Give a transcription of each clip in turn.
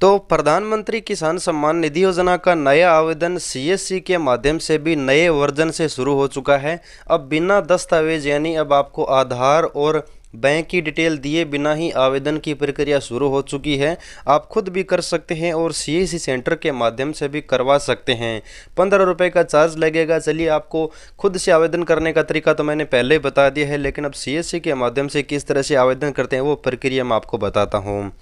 तो प्रधानमंत्री किसान सम्मान निधि योजना का नया आवेदन सीएससी के माध्यम से भी नए वर्जन से शुरू हो चुका है। अब बिना दस्तावेज यानी अब आपको आधार और बैंक की डिटेल दिए बिना ही आवेदन की प्रक्रिया शुरू हो चुकी है। आप खुद भी कर सकते हैं और सीएससी सेंटर के माध्यम से भी करवा सकते हैं। 15 रुपये का चार्ज लगेगा। चलिए, आपको खुद से आवेदन करने का तरीका तो मैंने पहले ही बता दिया है, लेकिन अब सीएससी के माध्यम से किस तरह से आवेदन करते हैं वो प्रक्रिया मैं आपको बताता हूँ।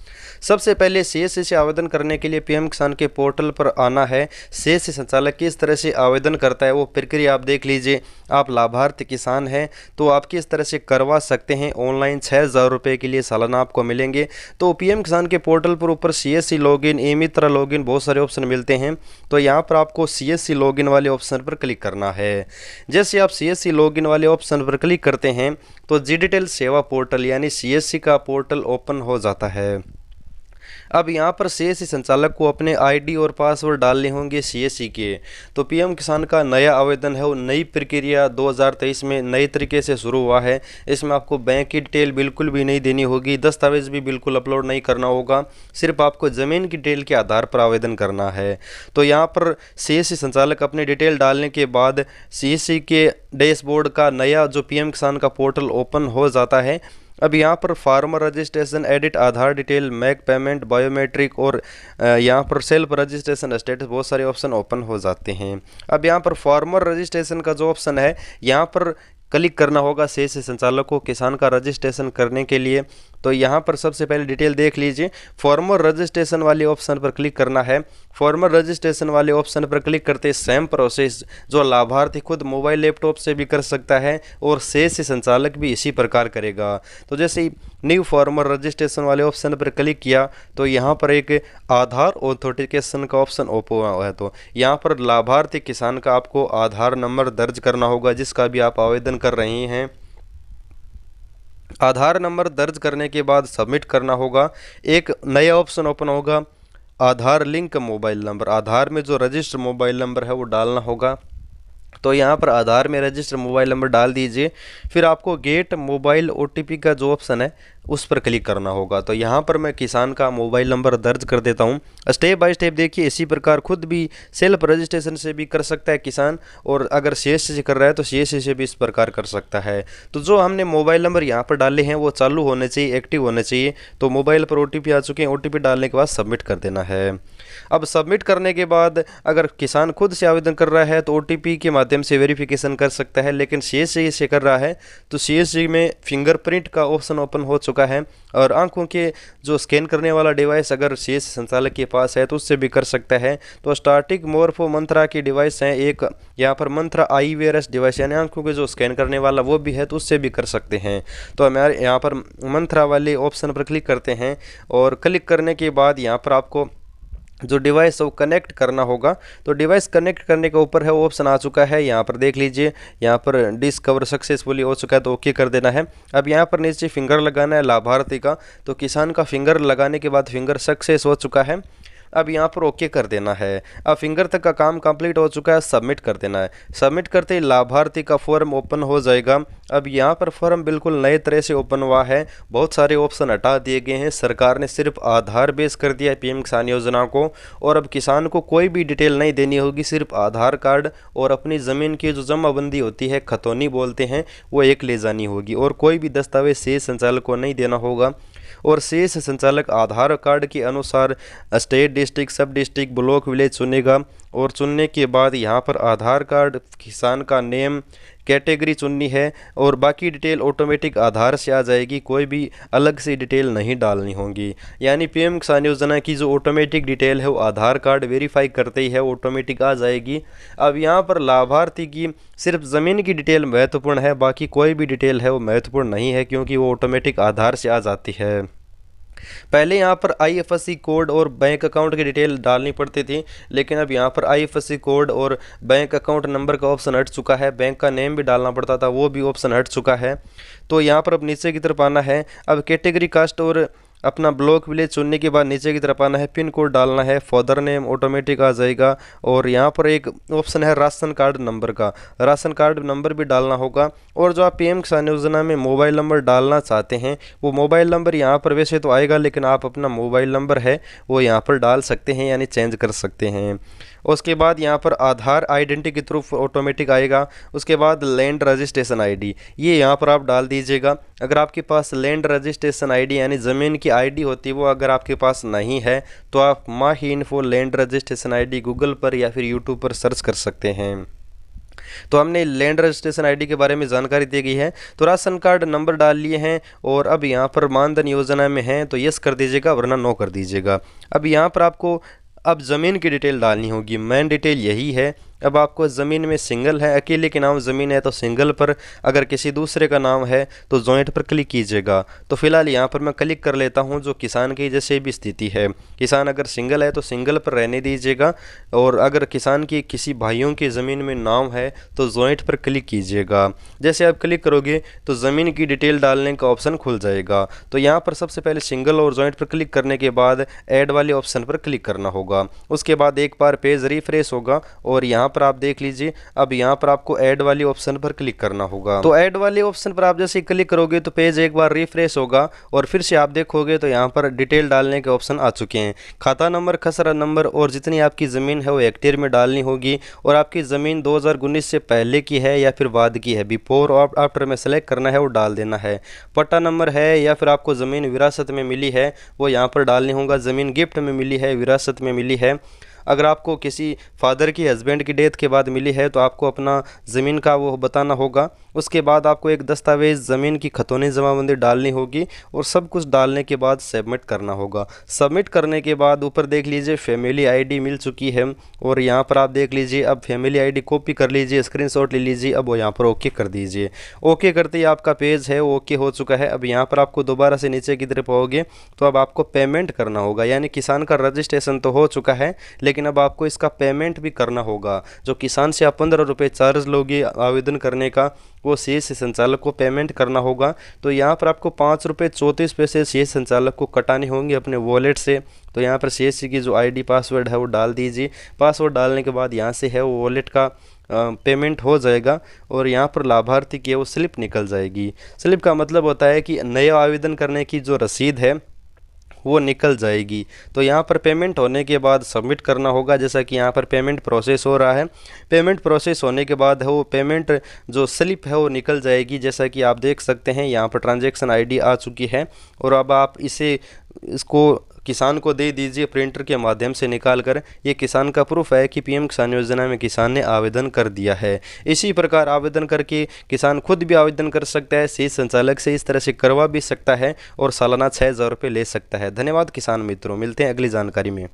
सबसे पहले सीएससी से आवेदन करने के लिए पीएम किसान के पोर्टल पर आना है। सीएससी संचालक किस तरह से आवेदन करता है वो प्रक्रिया आप देख लीजिए। आप लाभार्थी किसान हैं तो आप किस तरह से करवा सकते हैं। ऑनलाइन 6,000 रुपये के लिए सालाना आपको मिलेंगे। तो पीएम किसान के पोर्टल पर ऊपर सीएससी लॉगिन, ई मित्र लॉगिन बहुत सारे ऑप्शन मिलते हैं। तो यहाँ पर आपको सीएससी लॉगिन वाले ऑप्शन पर क्लिक करना है। जैसे आप सीएससी लॉगिन वाले ऑप्शन पर क्लिक करते हैं तो जी डिटेल सेवा पोर्टल यानी सीएससी का पोर्टल ओपन हो जाता है। अब यहाँ पर सीएससी संचालक को अपने आईडी और पासवर्ड डालने होंगे सीएससी के। तो पीएम किसान का नया आवेदन है वो नई प्रक्रिया 2023 में नए तरीके से शुरू हुआ है। इसमें आपको बैंक की डिटेल बिल्कुल भी नहीं देनी होगी, दस्तावेज भी बिल्कुल अपलोड नहीं करना होगा, सिर्फ आपको ज़मीन की डिटेल के आधार पर आवेदन करना है। तो यहाँ पर सीएससी संचालक अपनी डिटेल डालने के बाद सीएससी के डैशबोर्ड का नया जो पीएम किसान का पोर्टल ओपन हो जाता है। अब यहाँ पर फार्मर रजिस्ट्रेशन, एडिट आधार डिटेल, मेक पेमेंट, बायोमेट्रिक और यहाँ पर सेल्फ रजिस्ट्रेशन स्टेटस बहुत सारे ऑप्शन ओपन हो जाते हैं। अब यहाँ पर फार्मर रजिस्ट्रेशन का जो ऑप्शन है यहाँ पर क्लिक करना होगा सीएससी संचालक को किसान का रजिस्ट्रेशन करने के लिए। तो यहाँ पर सबसे पहले डिटेल देख लीजिए। फार्मर रजिस्ट्रेशन वाले ऑप्शन पर क्लिक करना है। फार्मर रजिस्ट्रेशन वाले ऑप्शन पर क्लिक करते सेम प्रोसेस जो लाभार्थी खुद मोबाइल लैपटॉप से भी कर सकता है और सीएससी संचालक भी इसी प्रकार करेगा। तो जैसे ही न्यू फार्मर रजिस्ट्रेशन वाले ऑप्शन पर क्लिक किया तो यहाँ पर एक आधार ऑथेंटिकेशन का ऑप्शन ओपन हुआ है। तो यहाँ पर लाभार्थी किसान का आपको आधार नंबर दर्ज करना होगा जिसका भी आप आवेदन कर रहे हैं। आधार नंबर दर्ज करने के बाद सबमिट करना होगा। एक नया ऑप्शन ओपन होगा, आधार लिंक मोबाइल नंबर। आधार में जो रजिस्टर मोबाइल नंबर है वो डालना होगा। तो यहाँ पर आधार में रजिस्टर मोबाइल नंबर डाल दीजिए। फिर आपको गेट मोबाइल ओटीपी का जो ऑप्शन है उस पर क्लिक करना होगा। तो यहाँ पर मैं किसान का मोबाइल नंबर दर्ज कर देता हूँ। स्टेप बाय स्टेप देखिए, इसी प्रकार खुद भी सेल्फ रजिस्ट्रेशन से भी कर सकता है किसान, और अगर सीएससी से कर रहा है तो सीएससी से भी इस प्रकार कर सकता है। तो जो हमने मोबाइल नंबर यहाँ पर डाले हैं वो चालू होने चाहिए, एक्टिव होने चाहिए। तो मोबाइल पर ओटीपी आ चुके हैं, ओटीपी डालने के बाद सबमिट कर देना है। अब सबमिट करने के बाद अगर किसान खुद से आवेदन कर रहा है तो ओटीपी के माध्यम से वेरिफिकेशन कर सकता है, लेकिन सीएससी से कर रहा है तो सीएससी में फिंगरप्रिंट का ऑप्शन ओपन हो चुका है। और आंखों के जो स्कैन करने वाला डिवाइस अगर सीएससी संचालक के पास है तो उससे भी कर सकता है। तो स्टार्टिंग मोरफो मंत्रा की डिवाइस है, एक यहाँ पर मंत्रा IVRS डिवाइस यानी आंखों के जो स्कैन करने वाला वो भी है, तो उससे भी कर सकते हैं। तो हमारे यहाँ पर मंत्रा वाले ऑप्शन पर क्लिक करते हैं और क्लिक करने के बाद यहाँ पर आपको जो डिवाइस है वो कनेक्ट करना होगा। तो डिवाइस कनेक्ट करने के ऊपर है वो ऑप्शन आ चुका है, यहाँ पर देख लीजिए। यहाँ पर डिस्कवर सक्सेसफुली हो चुका है तो ओके कर देना है। अब यहाँ पर नीचे फिंगर लगाना है लाभार्थी का। तो किसान का फिंगर लगाने के बाद फिंगर सक्सेस हो चुका है। अब यहाँ पर ओके कर देना है। अब फिंगर तक का काम कंप्लीट हो चुका है, सबमिट कर देना है। सबमिट करते ही लाभार्थी का फॉर्म ओपन हो जाएगा। अब यहाँ पर फॉर्म बिल्कुल नए तरह से ओपन हुआ है, बहुत सारे ऑप्शन हटा दिए गए हैं। सरकार ने सिर्फ आधार बेस कर दिया है पीएम किसान योजना को, और अब किसान को कोई भी डिटेल नहीं देनी होगी, सिर्फ आधार कार्ड और अपनी ज़मीन की जो जमाबंदी होती है, खतौनी बोलते हैं, वो एक ले जानी होगी, और कोई भी दस्तावेज सीएससी संचालक को नहीं देना होगा। और सीएससी संचालक आधार कार्ड के अनुसार स्टेट, डिस्ट्रिक्ट, सब डिस्ट्रिक्ट, ब्लॉक, विलेज चुनेगा, और चुनने के बाद यहाँ पर आधार कार्ड, किसान का नेम, कैटेगरी चुननी है, और बाकी डिटेल ऑटोमेटिक आधार से आ जाएगी, कोई भी अलग से डिटेल नहीं डालनी होगी। यानी पीएम किसान योजना की जो ऑटोमेटिक डिटेल है वो आधार कार्ड वेरीफाई करते ही है ऑटोमेटिक आ जाएगी। अब यहाँ पर लाभार्थी की सिर्फ ज़मीन की डिटेल महत्वपूर्ण है, बाकी कोई भी डिटेल है वो महत्वपूर्ण नहीं है, क्योंकि वो ऑटोमेटिक आधार से आ जाती है। पहले यहाँ पर IFSC कोड और बैंक अकाउंट की डिटेल डालनी पड़ती थी, लेकिन अब यहाँ पर IFSC कोड और बैंक अकाउंट नंबर का ऑप्शन हट चुका है। बैंक का नेम भी डालना पड़ता था, वो भी ऑप्शन हट चुका है। तो यहाँ पर अब नीचे की तरफ आना है। अब कैटेगरी, कास्ट और अपना ब्लॉक विलेज चुनने के बाद नीचे की तरफ आना है, पिन कोड डालना है, फादर नेम ऑटोमेटिक आ जाएगा। और यहाँ पर एक ऑप्शन है राशन कार्ड नंबर का, राशन कार्ड नंबर भी डालना होगा। और जो आप पीएम किसान योजना में मोबाइल नंबर डालना चाहते हैं वो मोबाइल नंबर यहाँ पर वैसे तो आएगा, लेकिन आप अपना मोबाइल नंबर है वो यहाँ पर डाल सकते हैं, यानी चेंज कर सकते हैं। उसके बाद यहाँ पर आधार आइडेंटिटी के थ्रू ऑटोमेटिक आएगा। उसके बाद लैंड रजिस्ट्रेशन आईडी, ये यहाँ पर आप डाल दीजिएगा। अगर आपके पास लैंड रजिस्ट्रेशन आईडी यानी ज़मीन की आईडी होती है वो अगर आपके पास नहीं है तो आप Mahi info land registration ID Google पर या फिर यूट्यूब पर सर्च कर सकते हैं। तो हमने लैंड रजिस्ट्रेशन आईडी के बारे में जानकारी दी गई है। तो राशन कार्ड नंबर डाल लिए हैं और अब यहाँ पर मानधन योजना में हैं तो यस कर दीजिएगा, वरना नो कर दीजिएगा। अब यहाँ पर आपको अब ज़मीन की डिटेल डालनी होगी, मेन डिटेल यही है। अब आपको ज़मीन में सिंगल है, अकेले के नाम ज़मीन है तो सिंगल पर, अगर किसी दूसरे का नाम है तो जॉइंट पर क्लिक कीजिएगा। तो फिलहाल यहाँ पर मैं क्लिक कर लेता हूँ जो किसान की जैसे भी स्थिति है। किसान अगर सिंगल है तो सिंगल पर रहने दीजिएगा, और अगर किसान की किसी भाइयों की ज़मीन में नाम है तो जॉइंट पर क्लिक कीजिएगा। जैसे आप क्लिक करोगे तो ज़मीन की डिटेल डालने का ऑप्शन खुल जाएगा। तो यहाँ पर सबसे पहले सिंगल और जॉइंट पर क्लिक करने के बाद ऐड वाले ऑप्शन पर क्लिक करना होगा। उसके बाद एक बार पेज रिफ्रेश होगा और यहाँ पर आप देख लीजिए अब यहाँ पर आपको ऐड वाले ऑप्शन पर क्लिक करना होगा। तो ऐड वाले ऑप्शन पर आप जैसे क्लिक करोगे तो पेज एक बार रिफ्रेश होगा और फिर से आप देखोगे तो यहाँ पर डिटेल डालने के ऑप्शन आ चुके हैं। खाता नंबर, खसरा नंबर और जितनी आपकी ज़मीन है वो हेक्टेयर में डालनी होगी। और आपकी ज़मीन 2019 से पहले की है या फिर बाद की है, बिफोर और आफ्टर में सेलेक्ट करना है, वो डाल देना है। पट्टा नंबर है या फिर आपको ज़मीन विरासत में मिली है वो यहाँ पर डालनी होगा। ज़मीन गिफ्ट में मिली है, विरासत में मिली है। अगर आपको किसी फादर की हस्बैंड की डेथ के बाद मिली है तो आपको अपना ज़मीन का वो बताना होगा। उसके बाद आपको एक दस्तावेज़ ज़मीन की खतौनी जमाबंदी डालनी होगी और सब कुछ डालने के बाद सबमिट करना होगा। सबमिट करने के बाद ऊपर देख लीजिए फैमिली आईडी मिल चुकी है और यहाँ पर आप देख लीजिए अब फैमिली आईडी कॉपी कर लीजिए, स्क्रीनशॉट ले लीजिए। अब वो यहाँ पर ओके कर दीजिए। ओके करते ही आपका पेज है वो ओके हो चुका है। अब यहाँ पर आपको दोबारा से नीचे की तरफ आओगे तो अब आपको पेमेंट करना होगा, यानी किसान का रजिस्ट्रेशन तो हो चुका है लेकिन अब आपको इसका पेमेंट भी करना होगा। जो किसान से आप 15 रुपये चार्ज लोगे आवेदन करने का वो सीएससी संचालक को पेमेंट करना होगा। तो यहाँ पर आपको 5 रुपये 34 पैसे सीएससी संचालक को कटाने होंगे अपने वॉलेट से। तो यहाँ पर सीएससी की जो आईडी पासवर्ड है वो डाल दीजिए। पासवर्ड डालने के बाद यहाँ से है वो वॉलेट का पेमेंट हो जाएगा और यहाँ पर लाभार्थी की वो स्लिप निकल जाएगी। स्लिप का मतलब होता है कि नया आवेदन करने की जो रसीद है वो निकल जाएगी। तो यहाँ पर पेमेंट होने के बाद सबमिट करना होगा। जैसा कि यहाँ पर पेमेंट प्रोसेस हो रहा है, पेमेंट प्रोसेस होने के बाद है वो पेमेंट जो स्लिप है वो निकल जाएगी। जैसा कि आप देख सकते हैं यहाँ पर ट्रांजैक्शन आईडी आ चुकी है और अब आप इसको किसान को दे दीजिए प्रिंटर के माध्यम से निकाल कर। ये किसान का प्रूफ है कि पीएम किसान योजना में किसान ने आवेदन कर दिया है। इसी प्रकार आवेदन करके किसान खुद भी आवेदन कर सकता है, सीएससी संचालक से इस तरह से करवा भी सकता है और सालाना 6000 रुपये ले सकता है। धन्यवाद किसान मित्रों, मिलते हैं अगली जानकारी में।